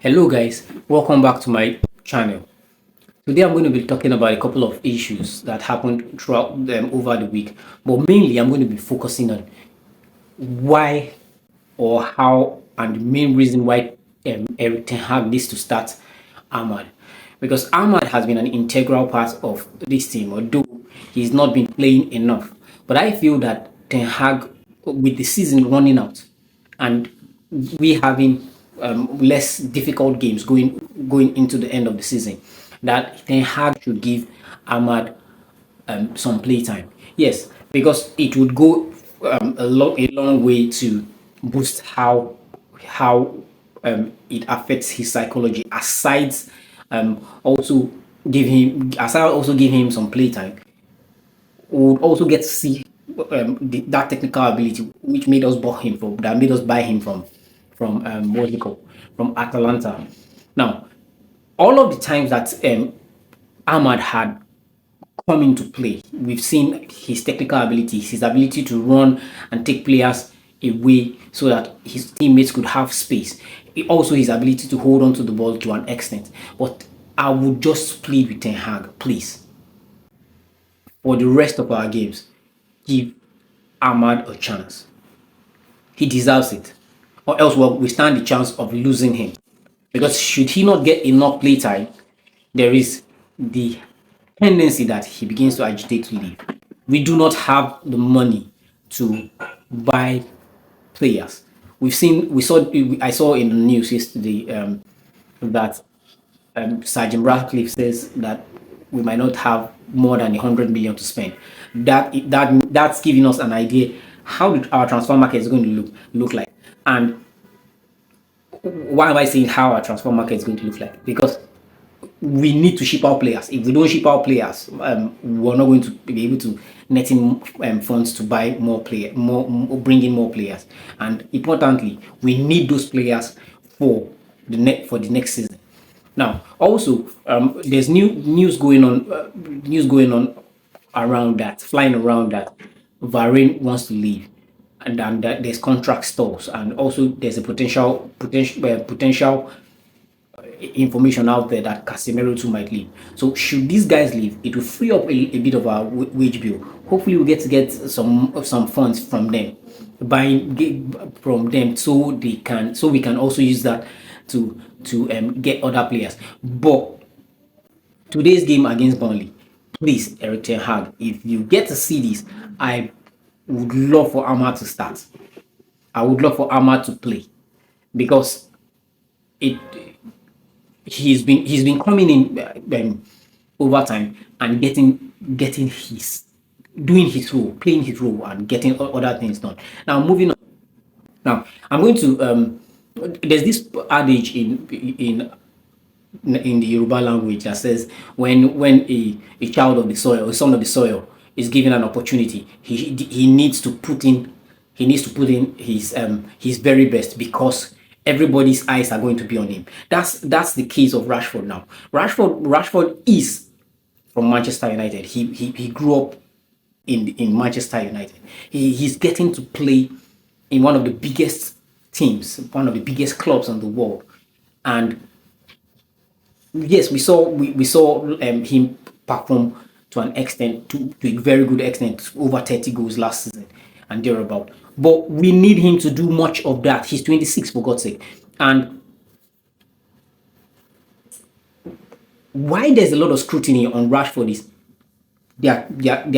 Hello guys, welcome back to my channel. Today I'm going to be talking about a couple of issues that happened throughout over the week, but mainly I'm going to be focusing on why or how and the main reason why Eric Ten Hag needs to start Ahmad. Because Ahmad has been an integral part of this team, although he's not been playing enough. But I feel that Ten Hag, with the season running out and we having less difficult games going into the end of the season, that Ten Hag should give Ahmad some playtime. Yes, because it would go a long way to boost how it affects his psychology. Aside also give him some playtime, we would also get to see that technical ability which made us buy him from what we call from Atalanta. Now, all of the times that Ahmad had come into play, we've seen his technical abilities, his ability to run and take players away so that his teammates could have space. Also, his ability to hold on to the ball to an extent. But I would just plead with Ten Hag, please, for the rest of our games, give Ahmad a chance. He deserves it. Or else we stand the chance of losing him. Because should he not get enough playtime, there is the tendency that he begins to agitate to leave. We do not have the money to buy players. I saw in the news yesterday that Sergeant Ratcliffe says that we might not have more than 100 million to spend. That's giving us an idea how our transfer market is going to look like. And why am I saying how our transfer market is going to look like? Because we need to ship out players. If we don't ship out players, we're not going to be able to net in funds to buy bring in more players. And importantly, we need those players for the next season. Now, also, there's news going on around that, flying around that Varane wants to leave, and then that there's contract stalls, and also there's a potential information out there that Casemiro too might leave. So should these guys leave, it will free up a bit of our wage bill. Hopefully, we get some funds from them, from them, so we can also use that to get other players. But today's game against Burnley, please, Eric Ten Hag, if you get to see this, I would love for Ahmad to start. I would love for Ahmad to play because it he's been coming in over time and getting his doing his role, playing his role, and getting other things done. Now, moving on. Now, I'm going to there's this adage in the Yoruba language that says when a child of the soil, a son of the soil, is given an opportunity, he needs to put in his very best because everybody's eyes are going to be on him. That's the case of Rashford now. Rashford is from Manchester United. He grew up in Manchester United. He's getting to play in one of the biggest teams, one of the biggest clubs in the world, and yes, we saw him perform to an extent, to a very good extent, over 30 goals last season and thereabout. But we need him to do much of that. He's 26, for God's sake. And why there's a lot of scrutiny on Rashford is there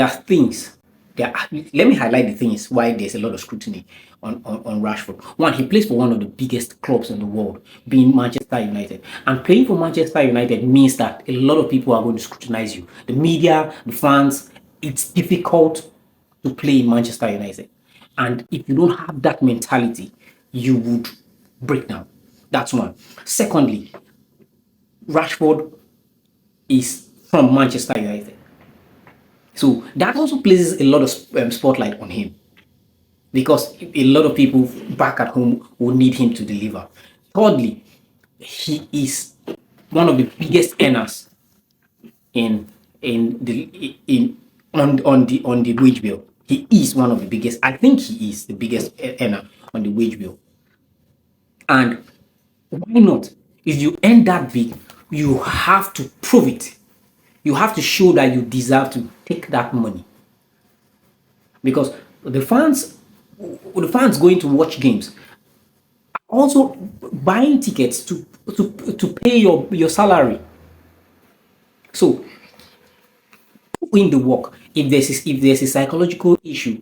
are things. Let me highlight the things why there's a lot of scrutiny on Rashford. One, he plays for one of the biggest clubs in the world, being Manchester United. And playing for Manchester United means that a lot of people are going to scrutinize you. The media, the fans, it's difficult to play in Manchester United. And if you don't have that mentality, you would break down. That's one. Secondly, Rashford is from Manchester United. So that also places a lot of spotlight on him because a lot of people back at home will need him to deliver. Thirdly, he is one of the biggest earners on the wage bill. He is one of the biggest. I think he is the biggest earner on the wage bill. And why not? If you earn that big, you have to prove it. You have to show that you deserve to take that money, because the fans, the fans going to watch games, also buying tickets to pay your salary. So in the work, if there's a psychological issue,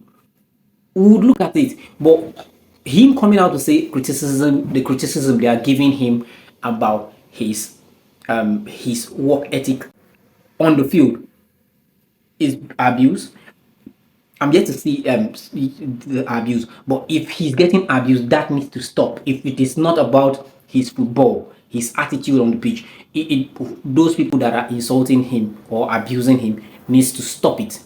we would look at it. But him coming out to say the criticism they are giving him about his work ethic on the field is abuse. I'm yet to see the abuse, but if he's getting abused, that needs to stop. If it is not about his football, his attitude on the pitch, those people that are insulting him or abusing him needs to stop it.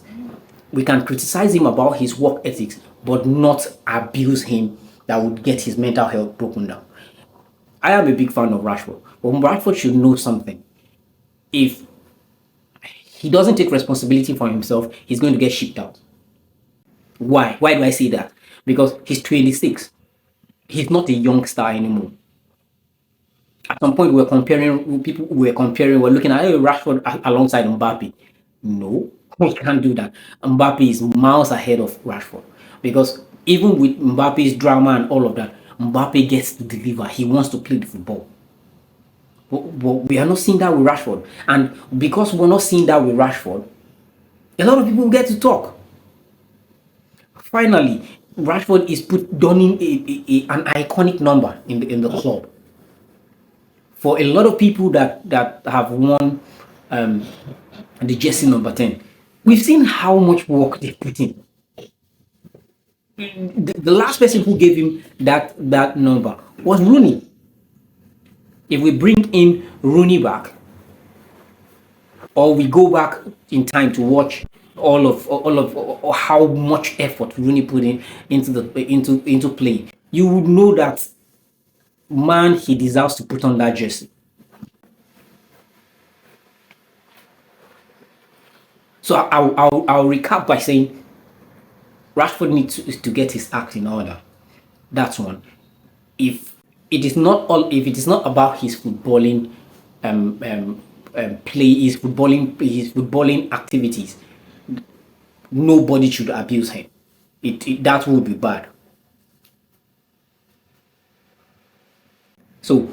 We can criticize him about his work ethics, but not abuse him that would get his mental health broken down. I am a big fan of Rashford, but Rashford should know something. If he doesn't take responsibility for himself, he's going to get shipped out. Why? Why do I say that? Because he's 26. He's not a young star anymore. At some point, we're looking at, hey, Rashford alongside Mbappe. No, we can't do that. Mbappe is miles ahead of Rashford, because even with Mbappe's drama and all of that, Mbappe gets to deliver. He wants to play the football. But we are not seeing that with Rashford. And because we're not seeing that with Rashford, a lot of people get to talk. Finally, Rashford is donning an iconic number in the club. For a lot of people that have won the jersey number 10, we've seen how much work they put in. The last person who gave him that number was Rooney. If we bring in Rooney back, or we go back in time to watch all of how much effort Rooney put in into play, you would know that, man, he deserves to put on that jersey. So I'll recap by saying Rashford needs to get his act in order. That's one. If if it is not about his footballing play, his footballing activities, nobody should abuse him. That would be bad. So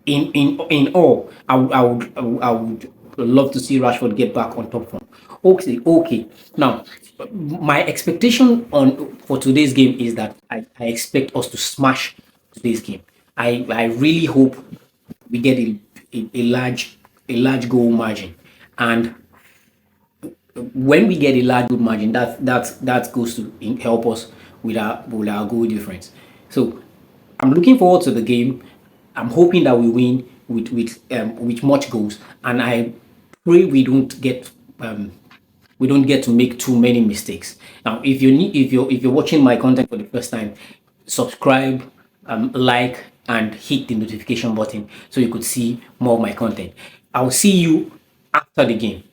in all, I would love to see Rashford get back on top form. Okay. Now, my expectation on for today's game is that I expect us to smash today's game. I really hope we get a large goal margin, and when we get a large goal margin, that goes to help us with our goal difference. So I'm looking forward to the game. I'm hoping that we win with much goals, and I pray we don't get to make too many mistakes. Now, if you're watching my content for the first time, subscribe, like, and hit the notification button so you could see more of my content. I'll see you after the game.